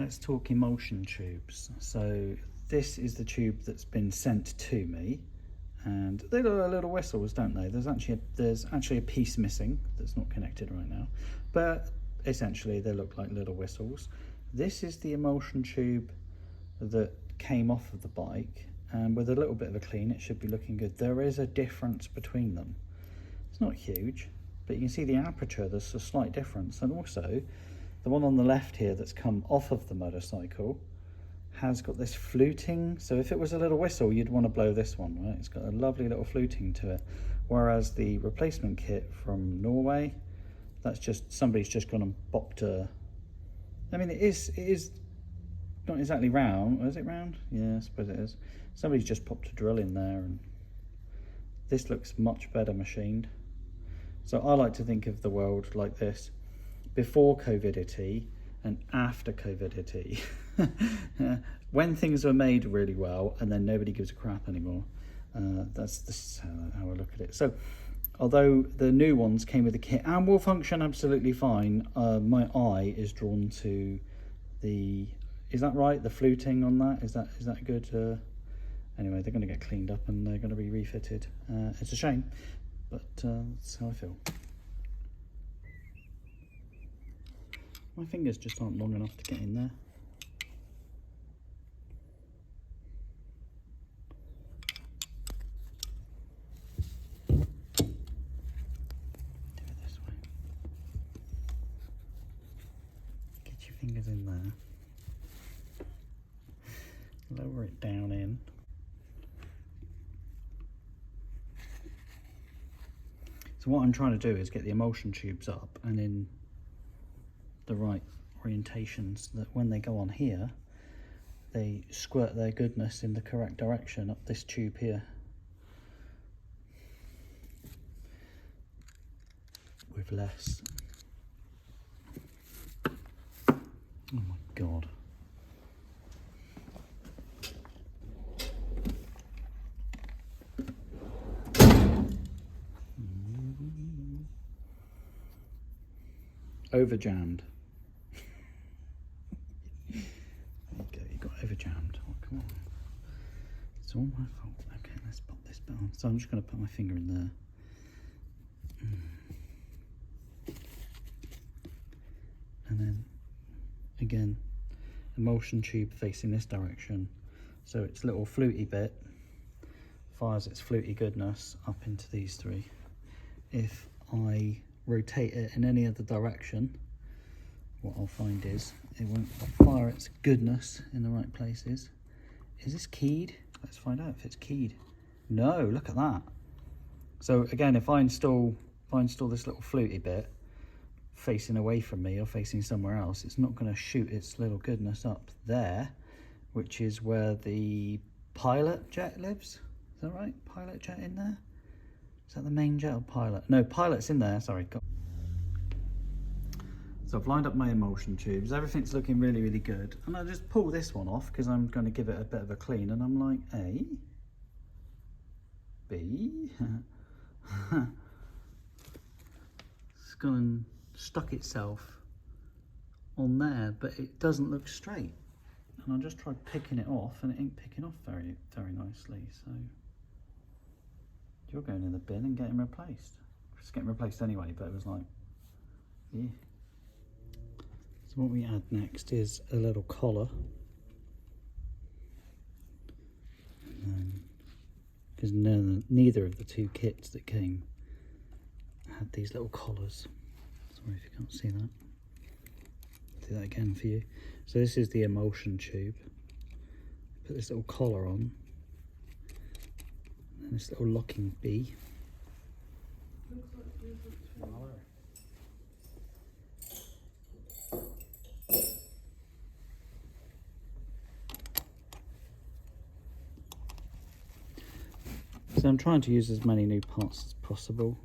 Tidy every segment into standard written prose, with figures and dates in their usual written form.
let's talk emulsion tubes. So this is the tube that's been sent to me, and they look like little whistles, don't they? There's actually a piece missing that's not connected right now, but essentially they look like little whistles. This is the emulsion tube that came off of the bike, and with a little bit of a clean it should be looking good. There is a difference between them. It's not huge, but you can see the aperture, there's a slight difference. And also the one on the left here that's come off of the motorcycle has got this fluting. So if it was a little whistle, you'd want to blow this one, right? It's got a lovely little fluting to it. Whereas the replacement kit from Norway, that's just, somebody's just gone and bopped a, I mean, it is not exactly round. Is it round? Yeah, I suppose it is. Somebody's just popped a drill in there, and this looks much better machined. So I like to think of the world like this: before COVIDity and after COVIDity. When things were made really well and then nobody gives a crap anymore. This is how I look at it. So although the new ones came with the kit and will function absolutely fine, my eye is drawn to the, is that right, the fluting on that? Is that good? Anyway, they're going to get cleaned up and they're going to be refitted. It's a shame, but that's how I feel. My fingers just aren't long enough to get in there. Do it this way. Get your fingers in there. Lower it down in. So what I'm trying to do is get the emulsion tubes up and in the right orientations, that when they go on here, they squirt their goodness in the correct direction up this tube here. With less. Oh my God. Over jammed. There you go, you got over jammed. Oh, come on. It's all my fault. Okay, let's pop this bit on. So I'm just going to put my finger in there. And then again, emulsion tube facing this direction. So its little fluty bit fires its fluty goodness up into these three. If I rotate it in any other direction, what I'll find is it won't fire its goodness in the right places. Is this keyed? Let's find out if it's keyed. No, look at that. So again, if I install this little fluty bit facing away from me or facing somewhere else, it's not going to shoot its little goodness up there, which is where the pilot jet lives. Is that right? Pilot jet in there? Is that the main jet or pilot? No, pilot's in there, sorry. So I've lined up my emulsion tubes, everything's looking really, really good. And I just pull this one off because I'm going to give it a bit of a clean, and I'm like, A, B, it's gone and stuck itself on there, but it doesn't look straight. And I just tried picking it off and it ain't picking off very, very nicely, so you're going in the bin and getting replaced. It's getting replaced anyway, but it was like, yeah. So what we add next is a little collar. Because neither of the two kits that came had these little collars. Sorry if you can't see that. I'll do that again for you. So this is the emulsion tube. Put this little collar on. And this little locking bee. So I'm trying to use as many new parts as possible.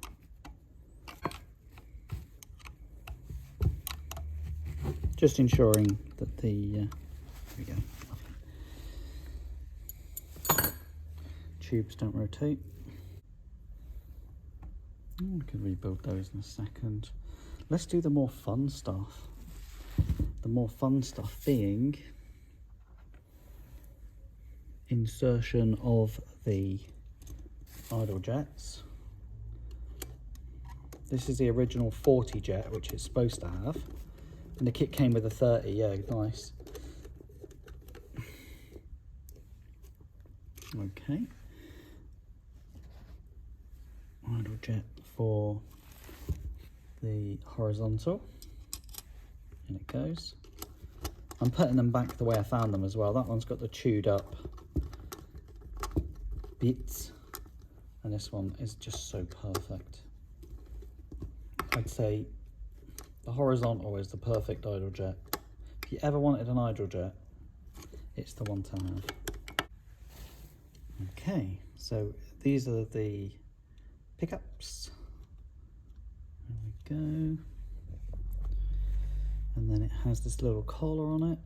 Just ensuring that the, there we go, lovely. Tubes don't rotate. I could rebuild those in a second. Let's do the more fun stuff. The more fun stuff being insertion of the idle jets. This is the original 40 jet, which it's supposed to have, and the kit came with a 30. Yeah, nice. Okay, idle jet for the horizontal, and it goes. I'm putting them back the way I found them as well. That one's got the chewed up bits, and this one is just so perfect. I'd say the horizontal is the perfect idle jet. If you ever wanted an idle jet, it's the one to have. Okay, so these are the pickups. There we go. And then it has this little collar on it.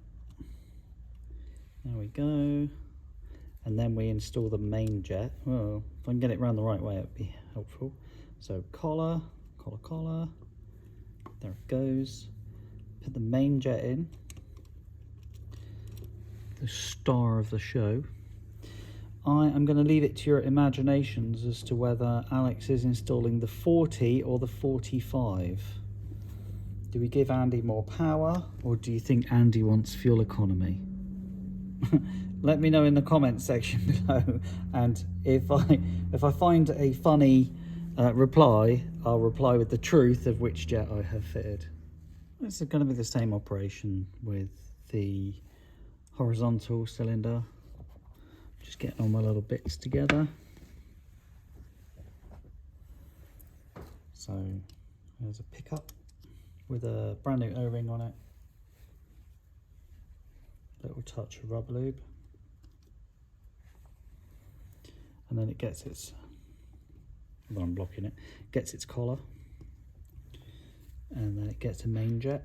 There we go. And then we install the main jet. Well, if I can get it around the right way, it would be helpful. So collar, collar, collar. There it goes. Put the main jet in. The star of the show. I am going to leave it to your imaginations as to whether Alex is installing the 40 or the 45. Do we give Andy more power, or do you think Andy wants fuel economy? Let me know in the comments section below, and if I find a funny reply, I'll reply with the truth of which jet I have fitted. This is going to be the same operation with the horizontal cylinder. Just getting all my little bits together. So there's a pickup with a brand new O-ring on it. Little touch of rubber lube. And then it gets its, although I'm blocking it, gets its collar. And then it gets a main jet.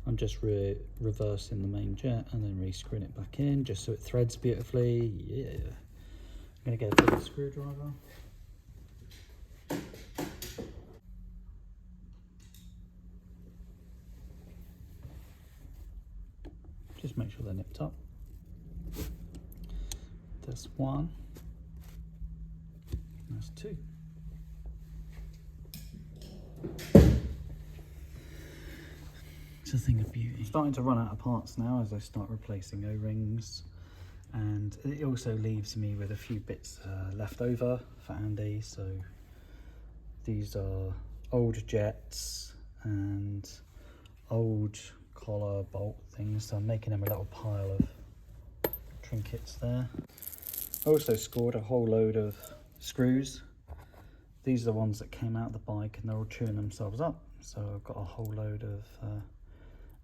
I'm just reversing the main jet and then re-screwing it back in just so it threads beautifully. Yeah. I'm going to get a big screwdriver. Just make sure they're nipped up. There's one. There's two. It's a thing of beauty. I'm starting to run out of parts now as I start replacing O-rings, and it also leaves me with a few bits left over for Andy. So these are old jets and old collar bolt things, so I'm making him a little pile of trinkets there. I also scored a whole load of screws. These are the ones that came out of the bike and they're all chewing themselves up, so I've got a whole load of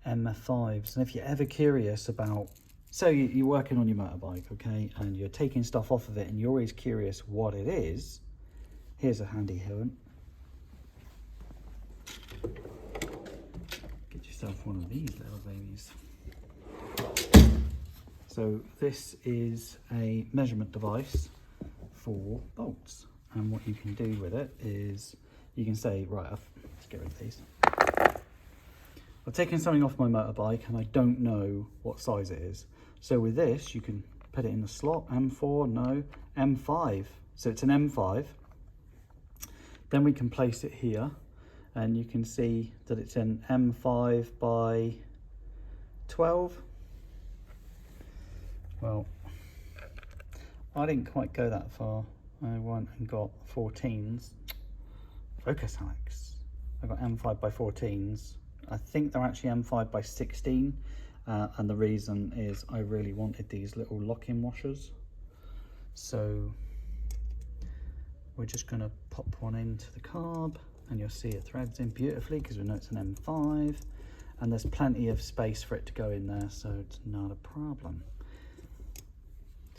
M5s. And if you're ever curious about, so you're working on your motorbike, okay, and you're taking stuff off of it and you're always curious what it is, here's a handy hint. Get yourself one of these little babies. So this is a measurement device for bolts, and what you can do with it is you can say, right, let's get rid of these. I've taken something off my motorbike and I don't know what size it is. So with this, you can put it in the slot, M4, no, M5. So it's an M5. Then we can place it here and you can see that it's an M5 by 12. Well, I didn't quite go that far. I went and got 14s. Focus, Alex. I got M5 by 14s. I think they're actually M5 by 16, and the reason is I really wanted these little lock-in washers. So we're just going to pop one into the carb, and you'll see it threads in beautifully because we know it's an M5, and there's plenty of space for it to go in there, so it's not a problem.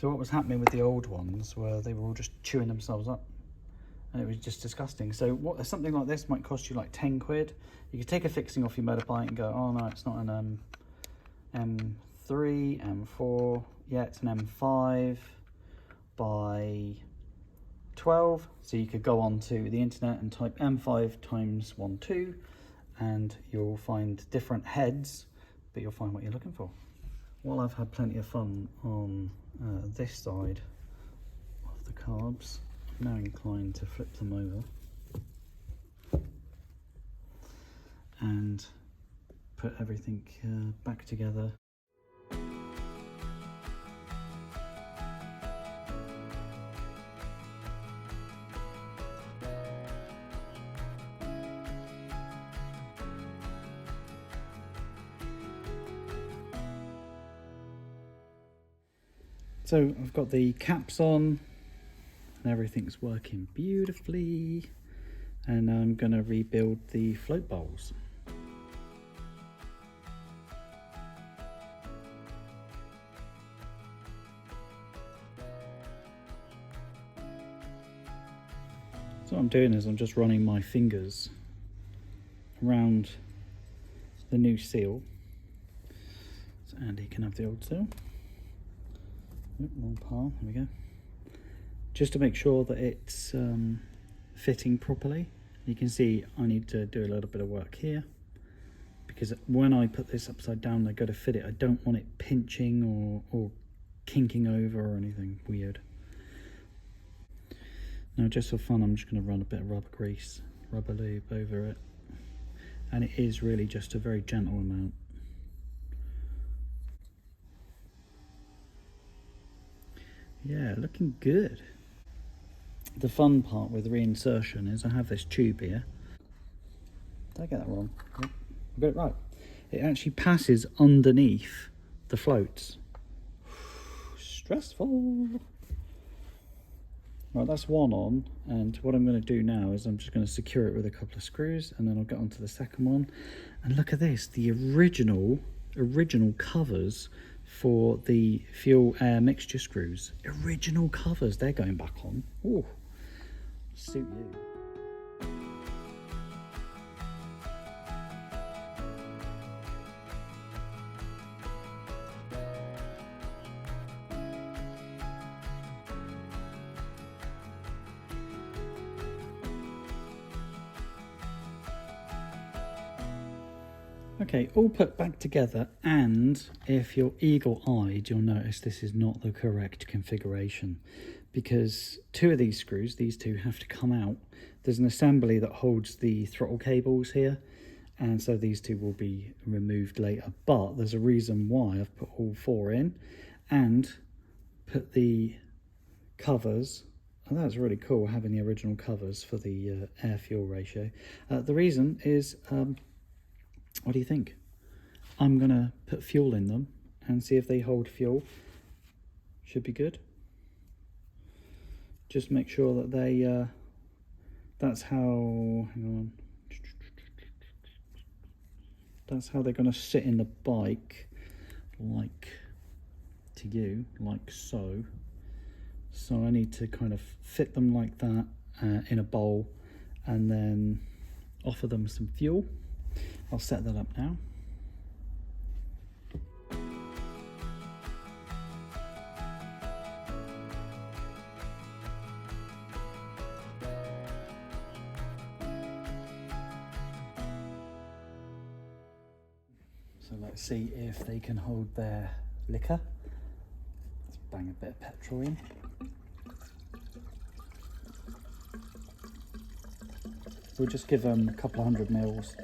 So what was happening with the old ones were they were all just chewing themselves up, and it was just disgusting. So something like this might cost you like 10 quid. You could take a fixing off your motorbike and go, oh no, it's not an M3, M4, yeah, it's an M5 by 12. So you could go onto the internet and type M5 times 12 and you'll find different heads, but you'll find what you're looking for. While I've had plenty of fun on this side of the carbs, I'm now inclined to flip them over and put everything back together. So I've got the caps on and everything's working beautifully, and I'm going to rebuild the float bowls. So what I'm doing is I'm just running my fingers around the new seal. So Andy can have the old seal. Yep, wrong palm, there we go. Just to make sure that it's fitting properly. You can see I need to do a little bit of work here, because when I put this upside down, I go to fit it, I don't want it pinching or kinking over or anything weird. Now just for fun, I'm just going to run a bit of rubber grease, rubber lube over it, and it is really just a very gentle amount. Yeah, looking good. The fun part with reinsertion is I have this tube here. Did I get that wrong? Yep, I got it right. It actually passes underneath the floats. Stressful. Right, that's one on, and what I'm going to do now is I'm just going to secure it with a couple of screws, and then I'll get onto the second one. And look at this, the original covers for the fuel air mixture screws. Original covers, they're going back on. Ooh, suit you. Okay, all put back together, and if you're eagle-eyed, you'll notice this is not the correct configuration, because two of these screws, these two, have to come out. There's an assembly that holds the throttle cables here, and so these two will be removed later, but there's a reason why I've put all four in and put the covers. And that's really cool, having the original covers for the air-fuel ratio. The reason is, what do you think? I'm going to put fuel in them and see if they hold fuel. Should be good. Just make sure that they, that's how, hang on. That's how they're going to sit in the bike, like to you, like so. So I need to kind of fit them like that in a bowl, and then offer them some fuel. I'll set that up now. So let's see if they can hold their liquor. Let's bang a bit of petrol in. We'll just give them a couple of 100 mils.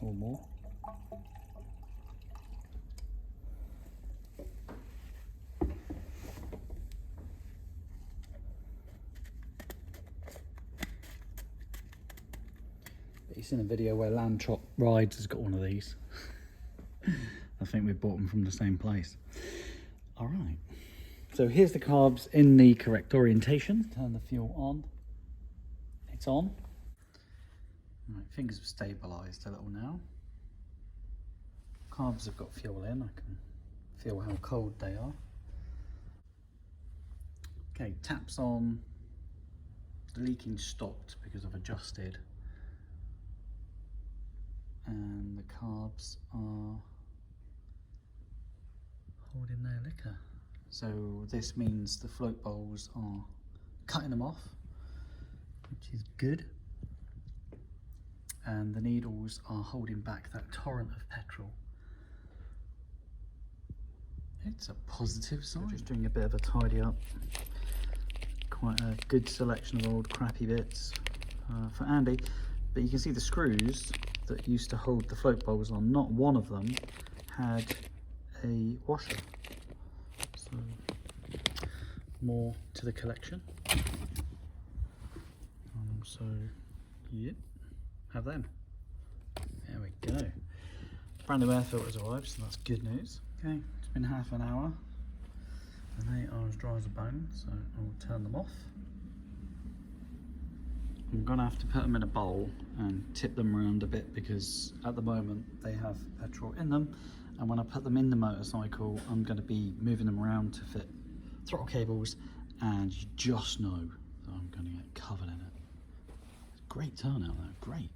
Or more. You've seen a video where Land Trot Rides has got one of these. I think we bought them from the same place. All right. So here's the carbs in the correct orientation. Turn the fuel on. It's on. Right, things have stabilised a little now. Carbs have got fuel in. I can feel how cold they are. Okay, taps on. The leaking stopped because I've adjusted and the carbs are holding their liquor. So this means the float bowls are cutting them off, which is good. And the needles are holding back that torrent of petrol. It's a positive sign. Just doing a bit of a tidy up. Quite a good selection of old crappy bits for Andy. But you can see the screws that used to hold the float bowls on, not one of them had a washer. So more to the collection. So, yep. Have them. There we go. Brand new air filters arrived, so that's good news. Okay, it's been half an hour and they are as dry as a bone, so I'll turn them off. I'm gonna have to put them in a bowl and tip them around a bit because at the moment they have petrol in them, and when I put them in the motorcycle I'm gonna be moving them around to fit throttle cables, and you just know that I'm gonna get covered in it. Great turnout though, great.